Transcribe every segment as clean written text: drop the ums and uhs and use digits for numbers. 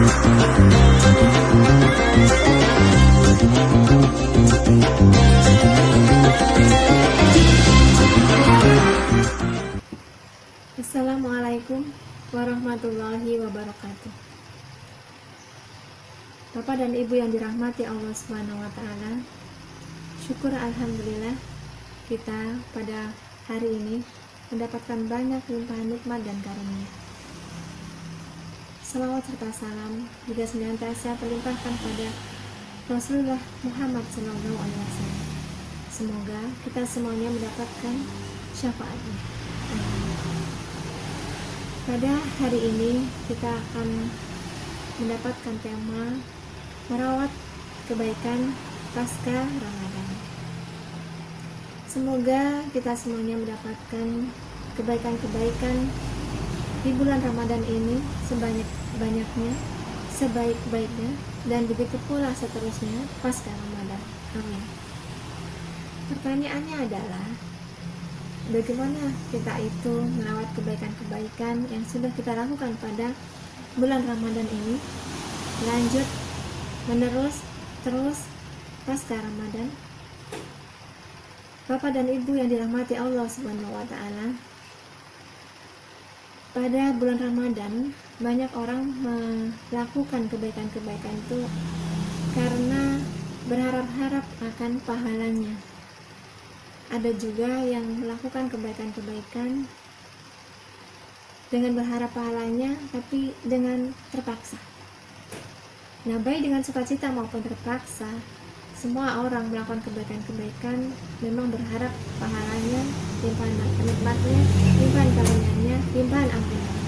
Assalamualaikum warahmatullahi wabarakatuh. Bapak dan Ibu yang dirahmati Allah Subhanahu wa taala, syukur alhamdulillah kita pada hari ini mendapatkan banyak limpahan nikmat dan karunia. Salawat serta salam juga senantiasa terlimpahkan pada Rasulullah Muhammad SAW. Semoga kita semuanya mendapatkan syafaatnya. Pada hari ini kita akan mendapatkan tema merawat kebaikan pasca Ramadan. Semoga kita semuanya mendapatkan kebaikan-kebaikan di bulan Ramadan ini sebanyak-banyaknya, sebaik-baiknya, dan begitu pula seterusnya pasca Ramadan. Amin. Pertanyaannya adalah, bagaimana kita itu merawat kebaikan-kebaikan yang sudah kita lakukan pada bulan Ramadan ini, lanjut, menerus, terus pasca Ramadan? Bapak dan Ibu yang dirahmati Allah Subhanahu wa taala, pada bulan Ramadan banyak orang melakukan kebaikan-kebaikan itu karena berharap-harap akan pahalanya. Ada juga yang melakukan kebaikan-kebaikan dengan berharap pahalanya, tapi dengan terpaksa. Nah, baik dengan sukacita maupun terpaksa, semua orang melakukan kebaikan-kebaikan memang berharap pahalanya, limpahan nikmatnya, limpahan karunia-Nya, limpahan ampunannya.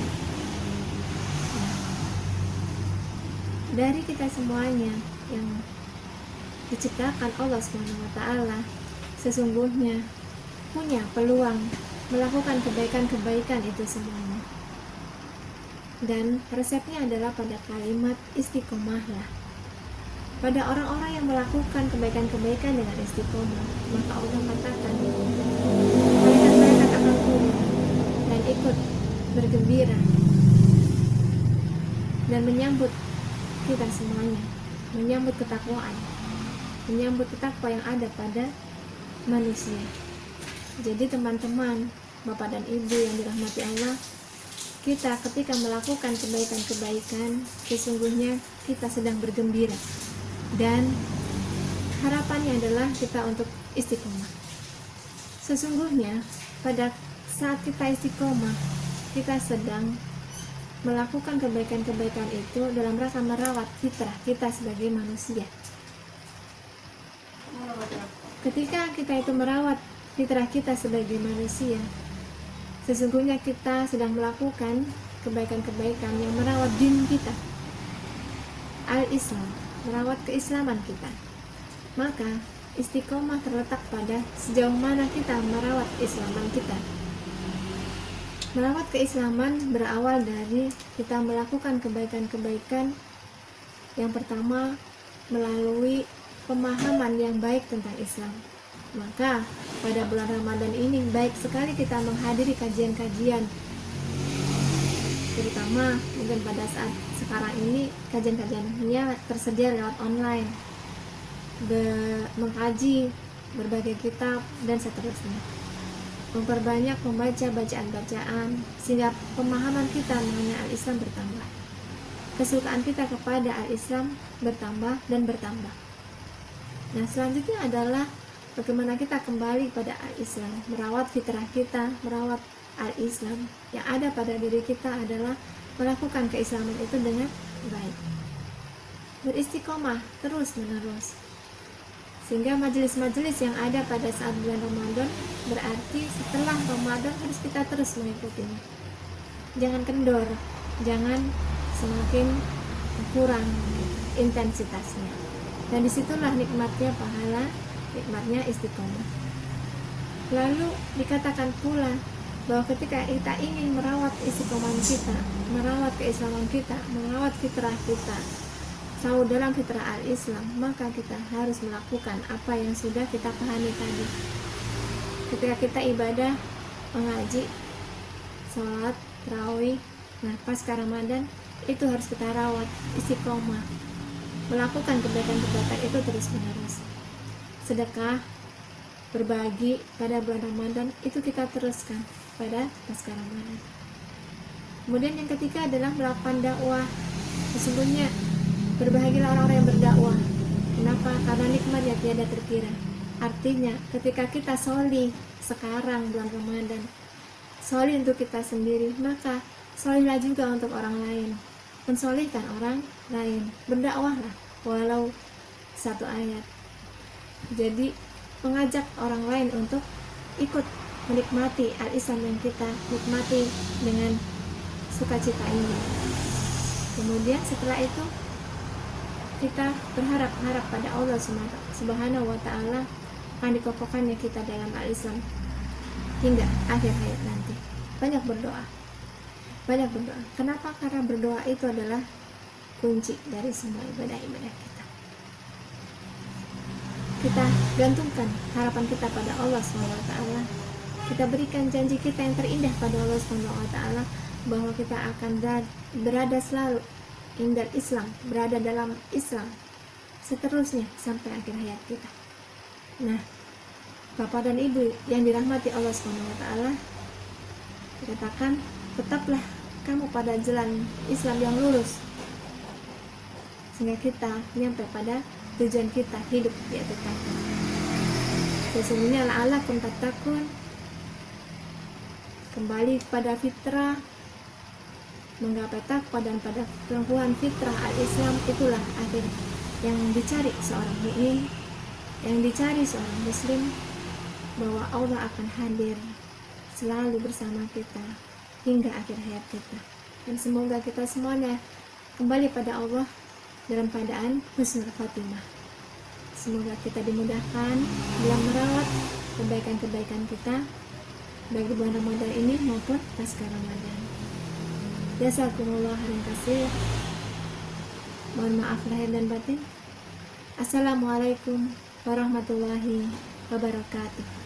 Dari kita semuanya yang diciptakan Allah SWT sesungguhnya punya peluang melakukan kebaikan-kebaikan itu semuanya. Dan resepnya adalah pada kalimat istiqomahlah. Pada orang-orang yang melakukan kebaikan-kebaikan dengan istiqomah, maka Allah katakan, malaikat-malaikat akan turun dan ikut bergembira dan menyambut kita semuanya, menyambut ketakwaan, menyambut takwa yang ada pada manusia. Jadi teman-teman, Bapak dan Ibu yang dirahmati Allah, kita ketika melakukan kebaikan-kebaikan, sesungguhnya kita sedang bergembira, dan harapannya adalah kita untuk istiqomah. Sesungguhnya pada saat kita istiqomah, kita sedang melakukan kebaikan-kebaikan itu dalam rangka merawat fitrah kita sebagai manusia. Ketika kita itu merawat fitrah kita sebagai manusia, sesungguhnya kita sedang melakukan kebaikan-kebaikan yang merawat din kita, al-Islam, merawat keislaman kita. Maka istiqomah terletak pada sejauh mana kita merawat keislaman kita. Merawat keislaman berawal dari kita melakukan kebaikan-kebaikan yang pertama melalui pemahaman yang baik tentang Islam. Maka pada bulan Ramadan ini baik sekali kita menghadiri kajian-kajian, terutama mungkin pada saat sekarang ini kajian-kajiannya tersedia lewat online, mengkaji berbagai kitab dan seterusnya, memperbanyak membaca bacaan-bacaan sehingga pemahaman kita mengenai al-Islam bertambah, kesukaan kita kepada al-Islam bertambah dan bertambah. Nah, selanjutnya adalah bagaimana kita kembali pada al-Islam, merawat fitrah kita, merawat al-Islam yang ada pada diri kita adalah melakukan keislaman itu dengan baik, beristiqomah terus menerus, sehingga majelis-majelis yang ada pada saat bulan Ramadan berarti setelah Ramadan harus kita terus mengikutinya. Jangan kendor, jangan semakin kurang intensitasnya. Dan disitulah nikmatnya pahala, nikmatnya istiqomah. Lalu dikatakan pula bahwa ketika kita ingin merawat istiqomah kita, merawat keislaman kita, merawat fitrah kita, selalu dalam fitrah al-Islam, maka kita harus melakukan apa yang sudah kita pahami tadi. Ketika kita ibadah, mengaji, sholat, tarawih, nah pasca Ramadan itu harus kita rawat, istiqomah, melakukan kebaikan-kebaikan itu terus menerus. Sedekah, berbagi pada bulan Ramadan itu kita teruskan pada pasca Ramadan. Kemudian yang ketiga adalah melakukan dakwah. Sesungguhnya berbahagialah orang-orang yang berdakwah. Kenapa? Karena nikmatnya tiada terkira. Artinya ketika kita sholih sekarang bulan Ramadan, sholih untuk kita sendiri, maka sholihlah juga untuk orang lain, mensolihkan orang lain, berdakwahlah walau satu ayat. Jadi mengajak orang lain untuk ikut menikmati al-Islam yang kita nikmati dengan sukacita ini. Kemudian setelah itu kita berharap pada Allah Subhanahu wa Ta'ala akan dikokohkannya kita dalam al-Islam hingga akhir hayat nanti. Banyak berdoa. Kenapa? Karena berdoa itu adalah kunci dari semua ibadah-ibadah kita. Kita gantungkan harapan kita pada Allah SWT. Kita berikan janji kita yang terindah pada Allah SWT, bahwa kita akan berada selalu indal Islam, berada dalam Islam seterusnya sampai akhir hayat kita. Nah, Bapak dan Ibu yang dirahmati Allah SWT, dikatakan tetaplah kamu pada jalan Islam yang lurus, sehingga kita nyampe pada tujuan kita hidup, yaitu takwa. Sesungguhnya la'allakum tattaqun, kembali pada fitrah, menggapai takwa dan pada perempuan fitrah al-Islam, itulah akhir yang dicari seorang mukmin, yang dicari seorang muslim, bahwa Allah akan hadir selalu bersama kita hingga akhir hayat kita. Dan semoga kita semuanya kembali pada Allah dalam keadaan husnul khotimah. Semoga kita dimudahkan dalam merawat kebaikan-kebaikan kita baik di bulan Ramadan ini maupun pasca Ramadan. Jazakumullah khairan katsir. Mohon maaf lahir dan batin. Assalamualaikum warahmatullahi wabarakatuh.